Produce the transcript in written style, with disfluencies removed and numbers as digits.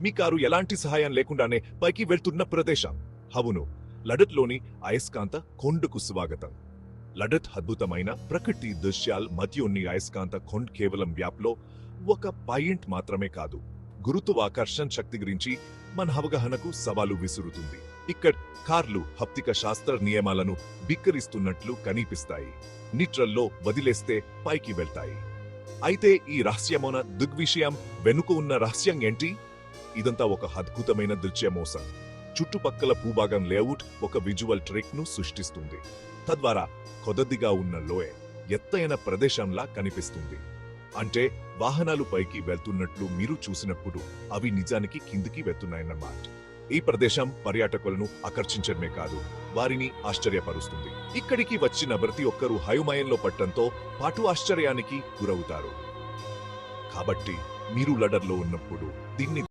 మీ car ఎలాంటి సహాయం లేకుండానే పైకి వెళ్తున్న ప్రదేశం. అవును, లడఖ్లోని అయస్కాంత కొండకు స్వాగతం. లడఖ్ అద్భుతమైన ప్రకృతి దృశ్యాల మధ్య ఉన్న అయస్కాంత కొండ కేవలం వ్యాప్లో ఒక పాయింట్ మాత్రమే కాదు, గురుత్వాకర్షణ శక్తి గురించి మన అవగాహనకు సవాలు విసురుతుంది. ఇక్కడ కార్లు భౌతిక శాస్త్ర నియమాలను బిక్కరిస్తున్నట్లు కనిపిస్తాయి. నిట్రల్లో వదిలేస్తే పైకి వెళ్తాయి. అయితే ఈ రహస్యమైన దిగ్విషయం వెనుక ఉన్న రహస్యం ఏంటి? ఇదంతా ఒక అద్భుతమైన దృశ్య మోసం. చుట్టుపక్కల భూభాగం లేఅవుట్ ఒక విజువల్ ట్రిక్ ను సృష్టిస్తుంది. తద్వారా కొద్దిగా ఉన్న లోయ ఎత్తైన ప్రదేశంలా కనిపిస్తుంది. అంటే వాహనాలు పైకి వెళ్తున్నట్లు మీరు చూసినప్పుడు అవి నిజానికి కిందికి వెళ్తున్నాయన్నమాట. ఈ ప్రదేశం పర్యాటకులను ఆకర్షించడమే కాదు, వారిని ఆశ్చర్యపరుస్తుంది. ఇక్కడికి వచ్చిన ప్రతి ఒక్కరూ హయుమయంలో పట్టంతో పాటు ఆశ్చర్యానికి గురవుతారు. కాబట్టి మీరు లడఖ్లో ఉన్నప్పుడు దీన్ని